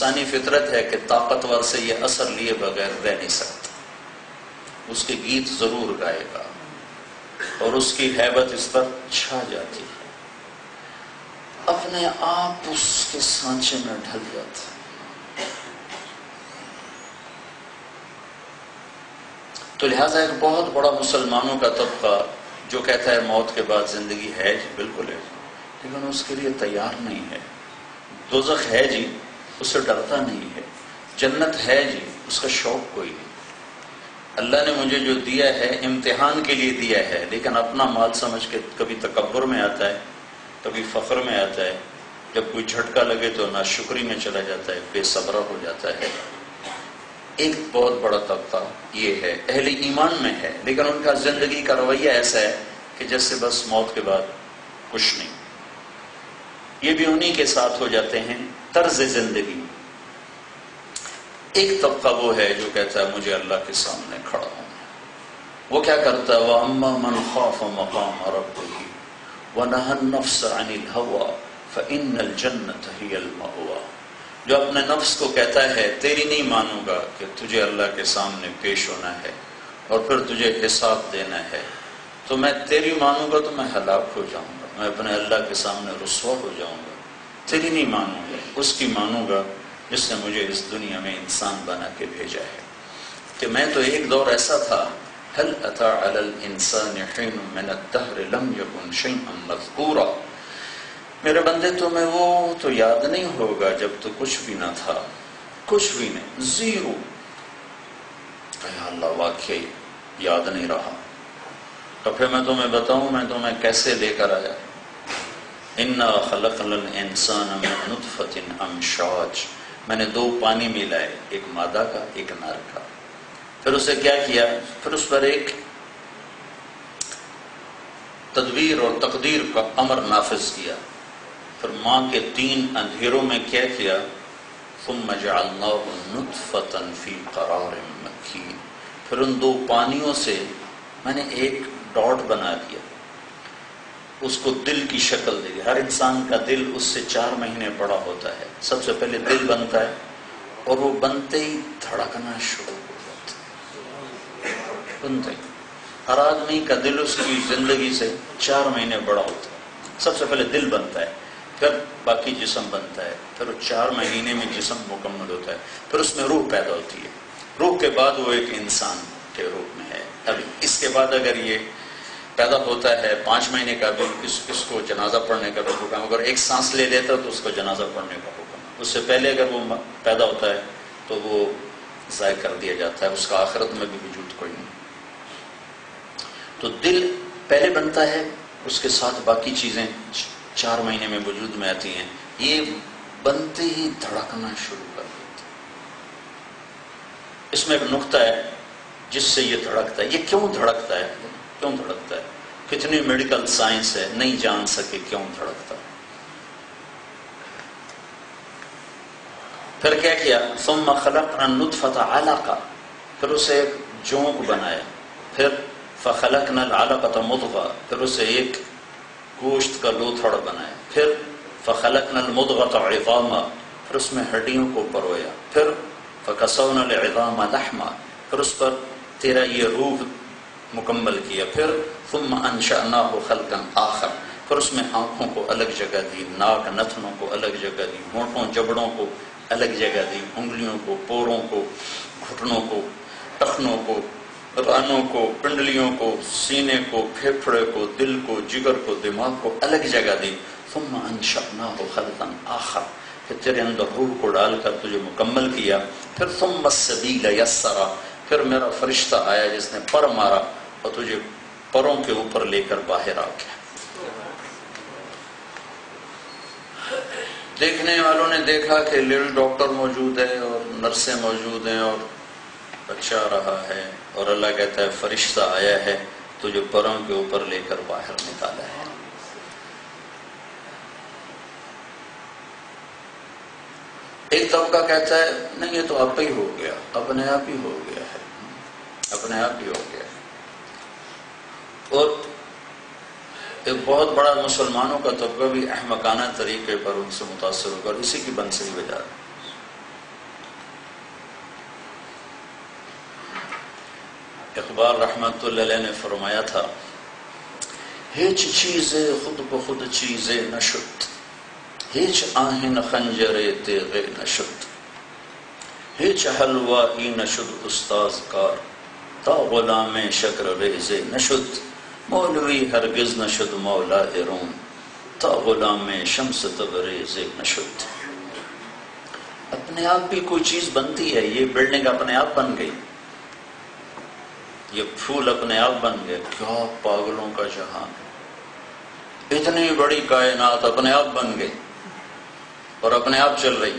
انسانی فطرت ہے کہ طاقتور سے یہ اثر لیے بغیر رہ نہیں سکتا، اس کے گیت ضرور گائے گا اور اس کی ہیبت اس پر چھا جاتی ہے، اپنے آپ اس کے سانچے میں ڈھل جاتا ہے۔ تو لہٰذا ایک بہت بڑا مسلمانوں کا طبقہ جو کہتا ہے موت کے بعد زندگی ہے جی، بالکل ہے، لیکن اس کے لیے تیار نہیں ہے۔ دوزخ ہے جی، اس سے ڈرتا نہیں ہے، جنت ہے جی، اس کا شوق کوئی نہیں۔ اللہ نے مجھے جو دیا ہے امتحان کے لیے دیا ہے، لیکن اپنا مال سمجھ کے کبھی تکبر میں آتا ہے، کبھی فخر میں آتا ہے، جب کوئی جھٹکا لگے تو ناشکری میں چلا جاتا ہے، بے صبرا ہو جاتا ہے۔ ایک بہت بڑا طبقہ یہ ہے، اہل ایمان میں ہے، لیکن ان کا زندگی کا رویہ ایسا ہے کہ جیسے بس موت کے بعد کچھ نہیں۔ یہ بھی انہی کے ساتھ ہو جاتے ہیں طرز زندگی۔ ایک طبقہ وہ ہے جو کہتا ہے مجھے اللہ کے سامنے کھڑا ہوں۔ وہ کیا کرتا ہے؟ وَأَمَّا مَنْ خَافَ مَقَامَ رَبِّهِ وَنَهَى النَّفْسَ عَنِ الْهَوَىٰ فَإِنَّ الْجَنَّةَ هِيَ الْمَأْوَىٰ، جو اپنے نفس کو کہتا ہے تیری نہیں مانوں گا کہ تجھے اللہ کے سامنے پیش ہونا ہے اور پھر تجھے حساب دینا ہے، تو میں تیری مانوں گا تو میں ہلاک ہو جاؤں گا، میں اپنے اللہ کے سامنے رسوا ہو جاؤں گا، تیری نہیں مانوں گا، اس کی مانوں گا جس نے مجھے اس دنیا میں انسان بنا کے بھیجا ہے۔ کہ میں تو ایک دور ایسا تھا، هل أتى على الإنسان حين من الدهر لم يكن شيئا مذكورا، میرے بندے تمہیں وہ تو یاد نہیں ہوگا جب تو کچھ بھی نہ تھا، کچھ بھی نہیں، زیرو۔ اے اللہ واقعی یاد نہیں رہا۔ تو پھر میں تمہیں بتاؤں میں تمہیں کیسے لے کر آیا۔ اِنَّا خَلَقْنَا الْإِنسَانَ مِن نُطْفَةٍ أَمْشَاجٍ، میں نے دو پانی ملائے، ایک مادہ کا ایک نر کا، پھر اسے کیا کیا؟ پھر اس پر ایک تدبیر اور تقدیر کا امر نافذ کیا، پھر ماں کے تین اندھیروں میں کیا کیا؟ ثُمَّ جَعَلْنَاهُ نُطْفَةً فِي قَرَارٍ مَّكِينٍ، پھر ان دو پانیوں سے میں نے ایک ڈاٹ بنا دیا، اس کو دل کی شکل دے دی۔ ہر انسان کا دل اس سے 4 مہینے بڑا ہوتا ہے، سب سے پہلے دل بنتا ہے اور وہ بنتے ہی دھڑکنا شروع ہو جاتا ہے، بنتے ہی۔ ہر آدمی کا دل اس کی زندگی سے 4 مہینے بڑا ہوتا ہے۔ سب سے پہلے دل بنتا ہے، پھر باقی جسم بنتا ہے، پھر 4 مہینے میں جسم مکمل ہوتا ہے، پھر اس میں روح پیدا ہوتی ہے، روح کے بعد وہ ایک انسان کے روپ میں ہے۔ اب اس کے بعد اگر یہ پیدا ہوتا ہے 5 مہینے کا بھی، اس کو جنازہ پڑھنے کا بھی حکم، اگر ایک سانس لے لیتا ہے تو اس کو جنازہ پڑھنے کا حکم، اس سے پہلے اگر وہ پیدا ہوتا ہے تو وہ ضائع کر دیا جاتا ہے، اس کا آخرت میں بھی وجود کوئی نہیں۔ تو دل پہلے بنتا ہے، اس کے ساتھ باقی چیزیں 4 مہینے میں وجود میں آتی ہیں، یہ بنتے ہی دھڑکنا شروع کر دیتا ہے۔ اس میں ایک نقطہ ہے جس سے یہ دھڑکتا ہے۔ یہ کیوں دھڑکتا ہے؟ کیوں دھڑکتا ہے؟ کتنی میڈیکل سائنس ہے، نہیں جان سکے کیوں دھڑکتا ہے۔ پھر کیا کیا؟ ثم خلقنا النطفة علقة، پھر اسے ایک جونک بنایا، پھر فخلقنا العلقة مضغة، پھر اسے ایک گوشت کا لوتھڑ بنایا، پھر فخلقنا المضغة عظاما، پھر اس میں ہڈیوں کو پرویا، پھر فکسونا العظام لحما، پھر اس پر تیرا یہ روح مکمل کیا، پھر ثم انشأناه خلقا آخر، پھر اس میں آنکھوں کو الگ جگہ دی، ناک نتنوں کو الگ جگہ دی، ہونٹوں جبڑوں کو الگ جگہ دی، انگلیوں کو، پوروں کو، گھٹنوں کو، ٹخنوں کو، رانوں کو، پنڈلیوں کو، سینے کو، پھیپھڑے کو، دل کو، جگر کو، دماغ کو الگ جگہ دی۔ ثم انشأناه خلقا آخر، پھر تیرے اندر روح کو ڈال کر تجھے مکمل کیا، پھر ثم السبیل یسرا، پھر میرا فرشتہ آیا جس نے پر مارا اور تجھے پروں کے اوپر لے کر باہر آ گیا۔ دیکھنے والوں نے دیکھا کہ لیڈی ڈاکٹر موجود ہے اور نرسیں موجود ہیں اور بچہ آ رہا ہے، اور اللہ کہتا ہے فرشتہ آیا ہے تجھے پروں کے اوپر لے کر باہر نکالا ہے۔ ایک طبقہ کہتا ہے نہیں یہ تو آپ ہی ہو گیا، اپنے آپ ہی ہو گیا ہے، اپنے آپ ہی ہو گیا ہے۔ اور ایک بہت بڑا مسلمانوں کا طبقہ بھی احمقانہ طریقے پر ان سے متاثر ہوگا، اور اسی کی بنسری وجہ ہے۔ اقبال رحمت اللہ علیہ نے فرمایا تھا، ہیچ چیزے خود بخود چیزے نشد، ہیچ آہن خنجرے تیغے نشد، ہیچ حلوائی نشد استاز کار، تا غلام شکر ریزے نشد، مولوی ہرگز نشد مولا روم، تا غلام شمس تبریز نشد۔ اپنے آپ بھی کوئی چیز بنتی ہے، یہ بلڈنگ اپنے آپ بن گئی، یہ پھول اپنے آپ بن گئے، کیا پاگلوں کا جہان، اتنی بڑی کائنات اپنے آپ بن گئی اور اپنے آپ چل رہی،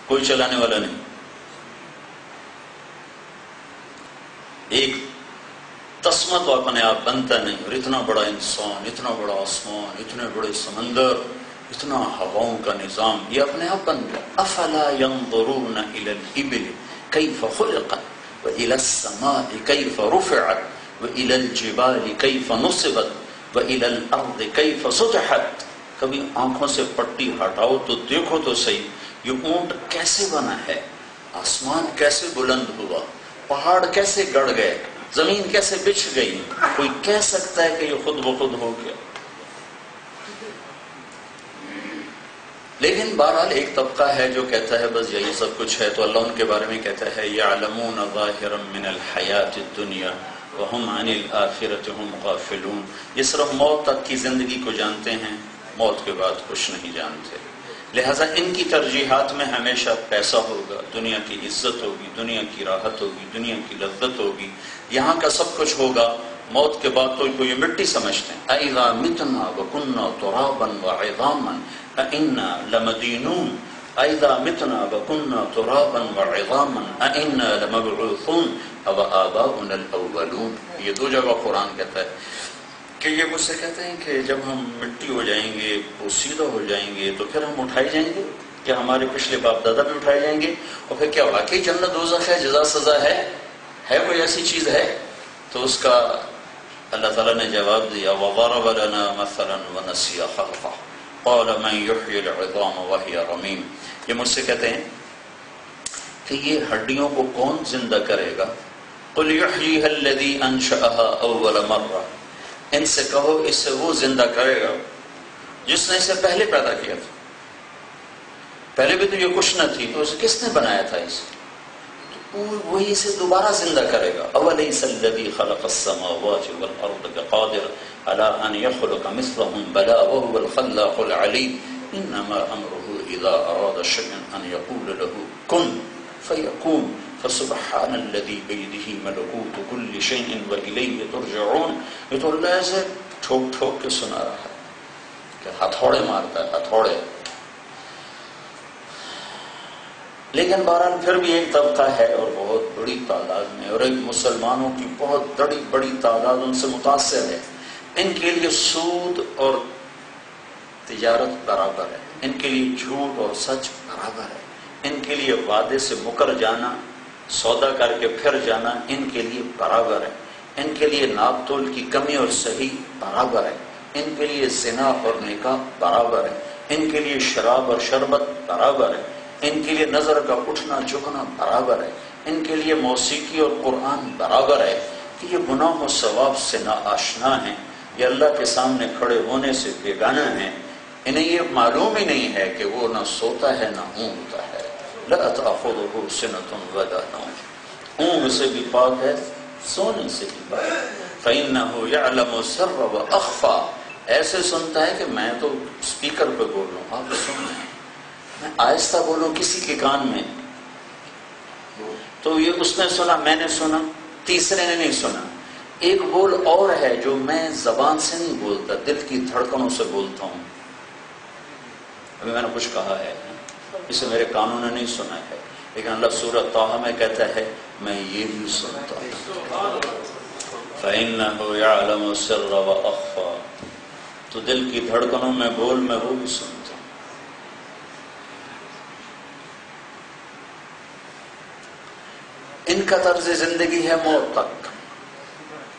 کوئی چلانے والا نہیں۔ ایک تسمہ تو اپنے آپ بنتا نہیں، اور اتنا بڑا انسان، اتنا بڑا آسمان، اتنے بڑے سمندر، اتنا ہواؤں کا نظام، یہ اپنے آپ بن گیا۔ افلا ينظرون الى الابل كيف خلقت والى السماء كيف رفعت والى الجبال كيف نصبت والى الارض كيف سطحت۔ کبھی آنکھوں سے پٹی ہٹاؤ تو دیکھو تو صحیح، یہ اونٹ کیسے بنا ہے، آسمان کیسے بلند ہوا، پہاڑ کیسے گڑ گئے، زمین کیسے بچھ گئی، کوئی کہہ سکتا ہے کہ یہ خود بخود ہو گیا؟ لیکن بہرحال ایک طبقہ ہے جو کہتا ہے بس یہی سب کچھ ہے، تو اللہ ان کے بارے میں کہتا ہے یعلمون ظاہرا من الحیات الدنیا وہم عن الآخرۃ ہم غافلون، یہ صرف موت تک کی زندگی کو جانتے ہیں، موت کے بعد کچھ نہیں جانتے، لہذا ان کی ترجیحات میں ہمیشہ پیسہ ہوگا، دنیا کی عزت ہوگی، دنیا کی راحت ہوگی، دنیا کی لذت ہوگی، یہاں کا سب کچھ ہوگا، موت کے بعد تو یہ مٹی سمجھتے ہیں۔ اَإِذَا مِتْنَا وَكُنَّا تُرَابًا وَعِظَامًا أَإِنَّا لَمَدِينُونَ اَإِذَا مِتْنَا وَكُنَّا تُرَابًا وَعِظَامًا أَإِنَّا لَمَبْعُوثُونَ أَوَآبَاؤُنَا الْأَوَّلُونَ۔ یہ دو جگہ قرآن کہتا ہے کہ یہ مجھ سے کہتے ہیں کہ جب ہم مٹی ہو جائیں گے، پوسیدہ ہو جائیں گے، تو پھر ہم اٹھائے جائیں گے، کیا ہمارے پچھلے باپ دادا بھی اٹھائے جائیں گے؟ اور پھر کیا واقعی جنت دوزخ ہے، جزا سزا ہے کوئی ایسی چیز ہے؟ تو اس کا اللہ تعالیٰ نے جواب دیا وَضَرَبَ لَنَا مَثَلًا وَنَسِيَ خَلْقَهُ قَالَ مَنْ يُحْيِي الْعِظَامَ وَهِيَ رَمِيمٌ۔ یہ مجھ سے کہتے ہیں کہ یہ ہڈیوں کو کون زندہ کرے گا؟ قُلْ يُحْيِيهَا الَّذِي أَنشَأَهَا أَوَّلَ مَرَّةٍ، ان سے کہو اس سے وہ زندہ کرے گا جس نے اسے پہلے پیدا کیا تھا، پہلے بھی تو یہ کچھ نہ تھی، تو اسے کس نے بنایا تھا؟ اسے وہی اسے دوبارہ زندہ کرے گا۔ أَوَلَيْسَ الَّذِي خَلَقَ السَّمَاوَاتِ وَالْأَرْضَ بِقَادِرٍ عَلَىٰ أَنْ يَخْلُقَ مِثْلَهُمْ بَلَىٰ وَهُوَ الْخَلَّاقُ الْعَلِيمُ إِنَّمَا أَمْرُهُ إِذَا أَرَادَ شَيْئًا أَنْ يَقُولَ لَهُ كُن فَيَكُونُ فَسُبْحَانَ الَّذِي بِيَدِهِ مَلَكُوتُ كُلِّ شَيْءٍ وَإِلَيْهِ تُرْجَعُونَ۔ یہ تو اللہ سے ٹھوک ٹھوک کے سنا رہا ہے کہ ہتھوڑے مارتا ہے، ہتھوڑے۔ لیکن بہرحال پھر بھی ایک طبقہ ہے اور بہت بڑی تعداد میں، اور ایک مسلمانوں کی بہت بڑی تعداد ان سے متاثر ہے، ان کے لیے سود اور تجارت برابر ہے، ان کے لیے جھوٹ اور سچ برابر ہے، ان کے لیے وعدے سے مکر جانا، سودا کر کے پھر جانا ان کے لیے برابر ہے، ان کے لیے ناپ تول کی کمی اور صحیح برابر ہے، ان کے لیے زنا اور نکاح برابر ہے، ان کے لیے شراب اور شربت برابر ہے، ان کے لیے نظر کا اٹھنا جھکنا برابر ہے، ان کے لیے موسیقی اور قرآن برابر ہے، کہ یہ گناہ و ثواب سے نا آشنا ہیں، یہ اللہ کے سامنے کھڑے ہونے سے بیگانہ ہیں، انہیں یہ معلوم ہی نہیں ہے کہ وہ نہ سوتا ہے نہ اونگتا ہے۔ لا تأخذه سنة ولا نوم، اونگ سے بھی پاک ہے، سونے سے بھی پاک ہے۔ فإنه يعلم السر وأخفى، ایسے سنتا ہے کہ میں تو اسپیکر پہ بول رہا ہوں، آپ سن رہے ہیں، میں آہستہ بولوں کسی کے کان میں تو یہ اس نے سنا، میں نے سنا، تیسرے نے نہیں سنا۔ ایک بول اور ہے جو میں زبان سے نہیں بولتا، دل کی دھڑکنوں سے بولتا ہوں، ابھی میں نے کچھ کہا ہے، اسے میرے کانوں نے نہیں سنا ہے، لیکن اللہ سورہ طٰہٰ میں کہتا ہے میں یہ بھی سنتا ہوں۔ فَإِنَّهُ يَعْلَمُ السِّرَّ وَأَخْفَى، تو دل کی دھڑکنوں میں بول میں وہ بھی سنتا ہوں۔ ان کا طرز زندگی ہے موت تک،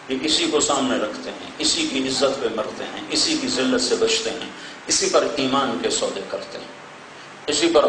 یہ اسی کو سامنے رکھتے ہیں، اسی کی عزت پہ مرتے ہیں، اسی کی ذلت سے بچتے ہیں، اسی پر ایمان کے سودے کرتے ہیں، اسی پر